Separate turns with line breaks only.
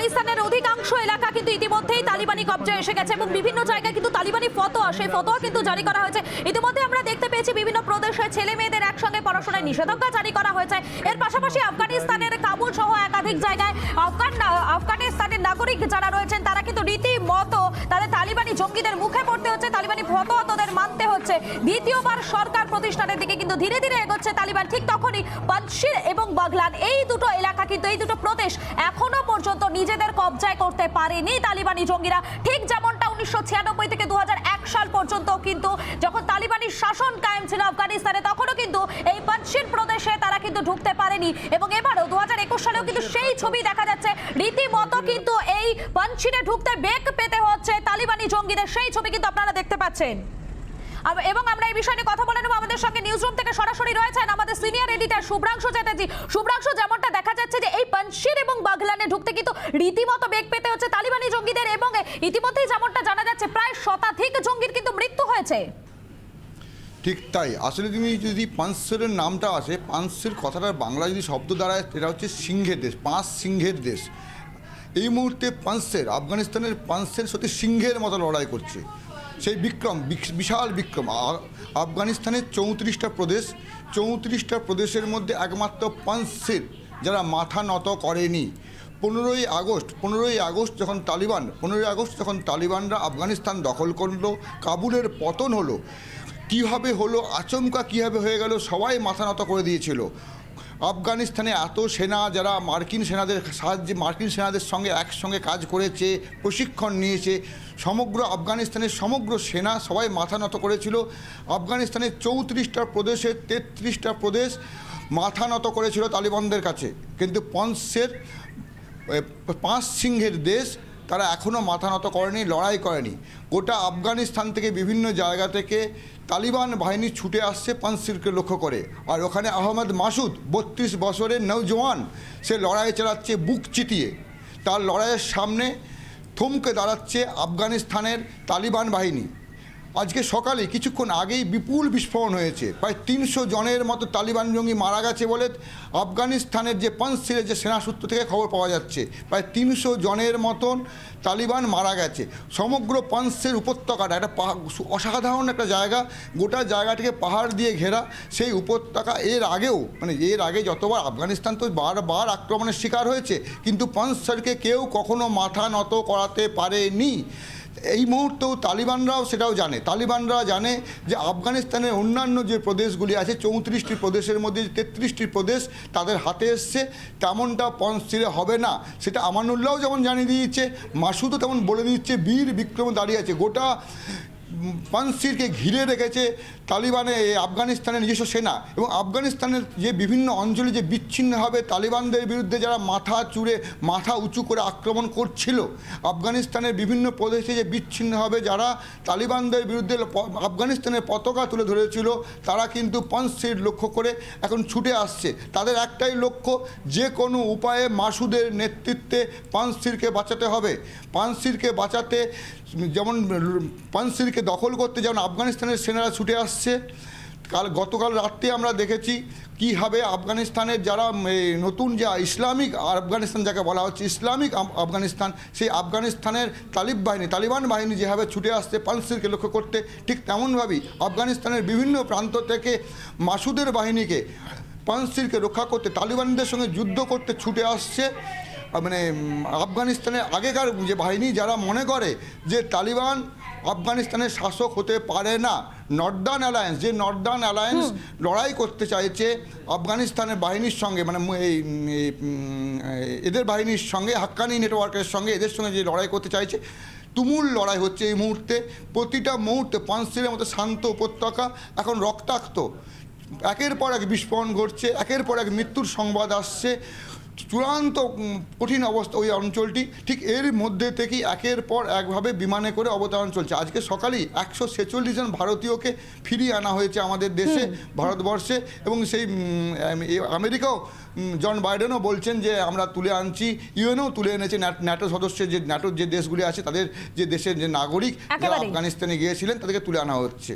আফগানিস্তানের অধিকাংশ এলাকা কিন্তু ইতিমধ্যেই তালিবানি কবজায় এসে গেছে এবং বিভিন্ন জায়গায় কিন্তু তালিবানি ফতোয়া, সেই ফতোয়া কিন্তু জারি করা হয়েছে। ইতিমধ্যে আমরা দেখতে পেয়েছি বিভিন্ন প্রদেশে ছেলে মেয়েদের একসঙ্গে পড়াশোনায় নিষেধাজ্ঞা জারি করা হয়েছে। এর পাশাপাশি আফগানিস্তানের কাবুল সহ একাধিক জায়গায় আফগানিস্তানের নাগরিক যারা রয়েছেন তারা কিন্তু রীতিমতো তাদের তালিবানি জঙ্গিদের মুখে পড়তে হচ্ছে, তালিবানি ফতোয়া তাদের মানতে হচ্ছে। দ্বিতীয়বার সরকার প্রতিষ্ঠানের দিকে কিন্তু ধীরে ধীরে এগোচ্ছে তালিবান। ঠিক তখনই পাঞ্জশির এবং বাগলান এই দুটো এলাকা কিন্তু এই দুটো প্রদেশ এখনো পর্যন্ত নিজেদের কবজায় করতে পারেনি তালিবানি জঙ্গিরা। ঠিক যেমনটা 1996 থেকে 2001 সাল পর্যন্ত কিন্তু যখন তালিবানি শাসন কায়েম ছিল আফগানিস্তানে, তখনও কিন্তু এই পাঞ্জশির প্রদেশে তারা কিন্তু ঢুকতে পারেনি এবং এবারও 2021 সালেও কিন্তু সেই ছবি দেখা যাচ্ছে। রীতিমতো কিন্তু এই পাঞ্জশিরে ঢুকতে বেগ পেতে হচ্ছে তালিবানি জঙ্গিদের, সেই ছবি কিন্তু আপনারা দেখতে পাচ্ছেন। এবং আমরা এই বিষয়ে কথা বলে নেব। আমাদের সঙ্গে নিউজরুম থেকে সরাসরি রয়েছেন আমাদের সিনিয়র এডিটর শুভ্রাংশু চ্যাটার্জি। শুভ্রাংশু, যেমনটা দেখা যাচ্ছে যে এই পাঞ্জশির এবং বাগলানে ঢুকতে কিন্তু রীতিমতো বেগ পেতে হচ্ছে তালিবানি জঙ্গিদের এবং ইতিমধ্যেই যেমনটা জানা যাচ্ছে প্রায় শতাধিক জঙ্গির কিন্তু মৃত্যু হয়েছে।
ঠিক তাই। আসলে তুমি যদি পাঞ্জশিরের নামটা আসে, পাঞ্জশির কথাটার বাংলা যদি শব্দ দাঁড়ায়, এটা হচ্ছে সিংহের দেশ, 5 সিংহের দেশ। এই মুহূর্তে পাঞ্জশির, আফগানিস্তানের পাঞ্জশির সত্যি সিংহের মতো লড়াই করছে। সেই বিক্রম, বিশাল বিক্রম। আফগানিস্তানের 34টা প্রদেশ, 34টা প্রদেশের মধ্যে একমাত্র পাঞ্জশির যারা মাথা নত করেনি। 15ই আগস্ট যখন তালিবানরা আফগানিস্তান দখল করলো, কাবুলের পতন হলো, কীভাবে হলো, আচমকা কীভাবে হয়ে গেল, সবাই মাথা নত করে দিয়েছিল। আফগানিস্তানে এত সেনা যারা মার্কিন সেনাদের সঙ্গে একসঙ্গে কাজ করেছে, প্রশিক্ষণ নিয়েছে, সমগ্র আফগানিস্তানের সমগ্র সেনা সবাই মাথা নত করেছিল। আফগানিস্তানের 34টা প্রদেশের 33টা প্রদেশ মাথা নত করেছিল তালিবানদের কাছে, কিন্তু পাঞ্জশির 5 সিংহের দেশ, তারা এখনও মাথা নত করেনি, লড়াই করেনি। গোটা আফগানিস্তান থেকে বিভিন্ন জায়গা থেকে তালিবান বাহিনী ছুটে আসছে পাঞ্জশিরকে লক্ষ্য করে। আর ওখানে আহমদ মাসুদ 32 বছরের নৌজওয়ান, সে লড়াই চালাচ্ছে বুক চিতিয়ে। তার লড়াইয়ের সামনে থমকে দাঁড়াচ্ছে আফগানিস্তানের তালিবান বাহিনী। আজকে সকালে কিছুক্ষণ আগেই বিপুল বিস্ফোরণ হয়েছে, প্রায় 300 জনের মতো তালিবান জঙ্গি মারা গেছে বলে আফগানিস্তানের যে পাঞ্জশিরের যে সেনা সূত্র থেকে খবর পাওয়া যাচ্ছে। প্রায় 300 জনের মতন তালিবান মারা গেছে। সমগ্র পাঞ্জশির উপত্যকাটা একটা অসাধারণ একটা জায়গা, গোটা জায়গাটিকে পাহাড় দিয়ে ঘেরা। সেই উপত্যকা এর আগে যতবার আফগানিস্তান তো বারবার আক্রমণের শিকার হয়েছে, কিন্তু পাঞ্জশিরকে কেউ কখনো মাথা নত করাতে পারেনি। এই মুহূর্তেও তালিবানরাও সেটাও জানে। তালিবানরা জানে যে আফগানিস্তানের অন্যান্য যে প্রদেশগুলি আছে, 34টি প্রদেশের মধ্যে 33টি প্রদেশ তাদের হাতে এসছে, তেমনটা পাঞ্জশিরে হবে না। সেটা আমানুল্লাহও যেমন জানিয়ে দিয়েছে, মাসুদও তেমন বলে দিচ্ছে, বীর বিক্রম দাঁড়িয়ে আছে। গোটা পাঞ্জশিরকে ঘিরে রেখেছে আফগানিস্তানের নিজস্ব সেনা। এবং আফগানিস্তানের যে বিভিন্ন অঞ্চলে যে বিচ্ছিন্নভাবে তালিবানদের বিরুদ্ধে যারা মাথা উঁচু করে আক্রমণ করছিল, আফগানিস্তানের বিভিন্ন প্রদেশে যে বিচ্ছিন্নভাবে যারা তালিবানদের বিরুদ্ধে আফগানিস্তানের পতাকা তুলে ধরেছিল, তারা কিন্তু পাঞ্জশির লক্ষ্য করে এখন ছুটে আসছে। তাদের একটাই লক্ষ্য, যে কোনো উপায়ে মাসুদের নেতৃত্বে পাঞ্জশিরকে বাঁচাতে হবে। পাঞ্জশিরকে বাঁচাতে যেমন পাঞ্জশিরকে দখল করতে যেমন আফগানিস্তানের সেনারা ছুটে আসছে। গতকাল রাত্রে আমরা দেখেছি কীভাবে আফগানিস্তানের যারা নতুন যে ইসলামিক আফগানিস্তান যাকে বলা হচ্ছে ইসলামিক আফগানিস্তান, সেই আফগানিস্তানের তালিবান বাহিনী যেভাবে ছুটে আসছে পাঞ্জশিরকে লক্ষ্য করতে, ঠিক তেমনভাবেই আফগানিস্তানের বিভিন্ন প্রান্ত থেকে মাসুদের বাহিনীকে পাঞ্জশিরকে রক্ষা করতে, তালিবানদের সঙ্গে যুদ্ধ করতে ছুটে আসছে। আফগানিস্তানের আগেকার যে বাহিনী যারা মনে করে যে তালিবান আফগানিস্তানের শাসক হতে পারে না, নর্দার্ন অ্যালায়েন্স লড়াই করতে চাইছে আফগানিস্তানের বাহিনীর সঙ্গে, এদের বাহিনীর সঙ্গে, হাক্কানি নেটওয়ার্কের সঙ্গে, এদের সঙ্গে যে লড়াই করতে চাইছে, তুমুল লড়াই হচ্ছে এই মুহূর্তে। প্রতিটা মুহূর্তে পাঞ্জশিরের মতো শান্ত উপত্যকা এখন রক্তাক্ত। একের পর এক বিস্ফোরণ ঘটছে, একের পর এক মৃত্যুর সংবাদ আসছে। চূড়ান্ত কঠিন অবস্থা ওই অঞ্চলটি। ঠিক এর মধ্যে থেকেই একের পর একভাবে বিমানে করে অবতরণ চলছে। আজকে সকালেই 146 জন ভারতীয়কে ফিরিয়ে আনা হয়েছে আমাদের দেশে, ভারতবর্ষে। এবং সেই আমেরিকাও, জন বাইডেনও বলছেন যে আমরা তুলে আনছি, ইউএনও তুলে এনেছে, ন্যাটো সদস্যের যে ন্যাটোর যে দেশগুলি আছে তাদের যে দেশের যে নাগরিক যারা আফগানিস্তানে গিয়েছিলেন তাদেরকে তুলে আনা হচ্ছে।